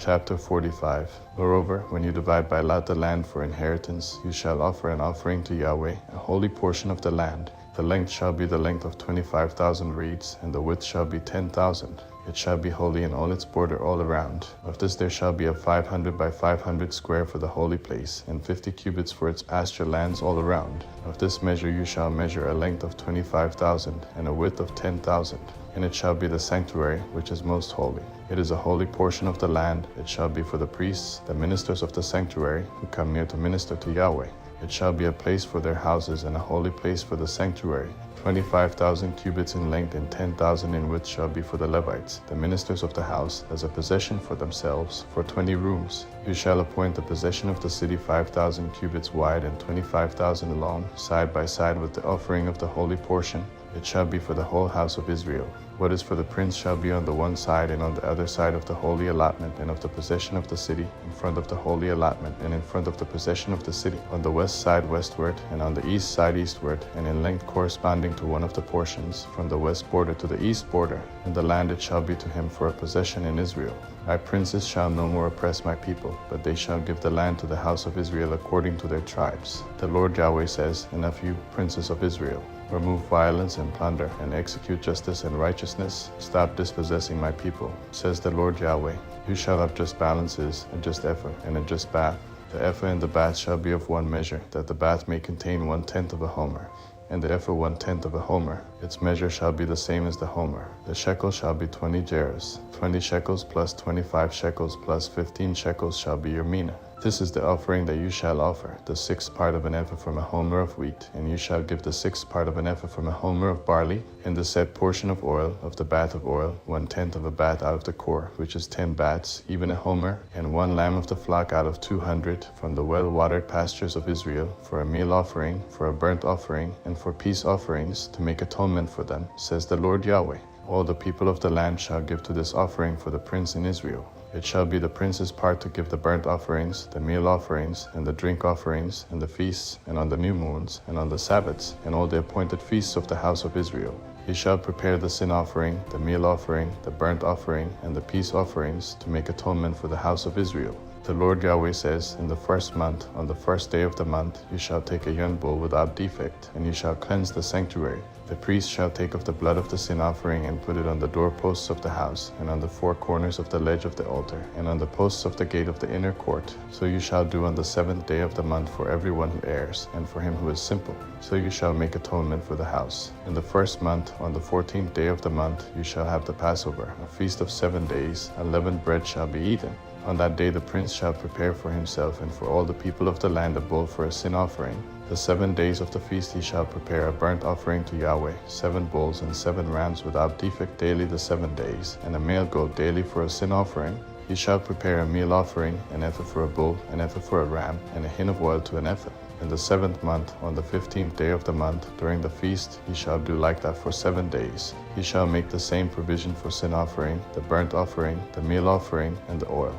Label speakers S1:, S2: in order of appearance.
S1: Chapter 45. Moreover, when you divide by lot the land for inheritance, you shall offer an offering to Yahweh, a holy portion of the land. The length shall be the length of 25,000 reeds, and the width shall be 10,000. It shall be holy in all its border all around. Of this there shall be a 500 by 500 square for the holy place, and 50 cubits for its pasture lands all around. Of this measure you shall measure a length of 25,000, and a width of 10,000. And it shall be the sanctuary, which is most holy. It is a holy portion of the land. It shall be for the priests, the ministers of the sanctuary, who come near to minister to Yahweh. It shall be a place for their houses, and a holy place for the sanctuary. 25,000 cubits in length and 10,000 in width shall be for the Levites, the ministers of the house, as a possession for themselves, for 20 rooms. You shall appoint the possession of the city 5,000 cubits wide and 25,000 long, side by side with the offering of the holy portion. It shall be for the whole house of Israel. What is for the prince shall be on the one side and on the other side of the holy allotment and of the possession of the city, in front of the holy allotment and in front of the possession of the city, on the west side westward and on the east side eastward, and in length corresponding to one of the portions, from the west border to the east border. And the land it shall be to him for a possession in Israel. My princes shall no more oppress my people, but they shall give the land to the house of Israel according to their tribes. The Lord Yahweh says, Enough, you princes of Israel. Remove violence and plunder, and execute justice and righteousness. Stop dispossessing my people, says the Lord Yahweh. You shall have just balances, a just ephah, and a just bath. The ephah and the bath shall be of one measure, that the bath may contain 1/10 of a homer, and the ephah 1/10 of a homer. Its measure shall be the same as the homer. The shekel shall be 20 gerahs. 20 shekels plus 25 shekels plus 15 shekels shall be your mina. This is the offering that you shall offer, the 6th part of an ephah from a homer of wheat, and you shall give the 6th part of an ephah from a homer of barley, and the said portion of oil, of the bath of oil, 1/10 of a bath out of the core, which is 10 baths, even a homer, and 1 lamb of the flock out of 200, from the well-watered pastures of Israel, for a meal offering, for a burnt offering, and for peace offerings, to make atonement for them, says the Lord Yahweh. All the people of the land shall give to this offering for the prince in Israel. It shall be the prince's part to give the burnt offerings, the meal offerings, and the drink offerings, and the feasts, and on the new moons, and on the Sabbaths, and all the appointed feasts of the house of Israel. He shall prepare the sin offering, the meal offering, the burnt offering, and the peace offerings, to make atonement for the house of Israel. The Lord Yahweh says, In the 1st month, on the 1st day of the month, you shall take a young bull without defect, and you shall cleanse the sanctuary. The priest shall take of the blood of the sin offering and put it on the doorposts of the house, and on the 4 corners of the ledge of the altar, and on the posts of the gate of the inner court. So you shall do on the 7th day of the month for everyone who errs, and for him who is simple. So you shall make atonement for the house. In the 1st month, on the 14th day of the month, you shall have the Passover, a feast of 7 days. Unleavened bread shall be eaten. On that day the prince shall prepare for himself and for all the people of the land a bull for a sin offering. The 7 days of the feast he shall prepare a burnt offering to Yahweh, 7 bulls and 7 rams without defect daily the 7 days, and a male goat daily for a sin offering. He shall prepare a meal offering, an ephah for a bull, an ephah for a ram, and a hin of oil to an ephah. In the 7th month, on the 15th day of the month, during the feast, he shall do like that for 7 days. He shall make the same provision for sin offering, the burnt offering, the meal offering, and the oil.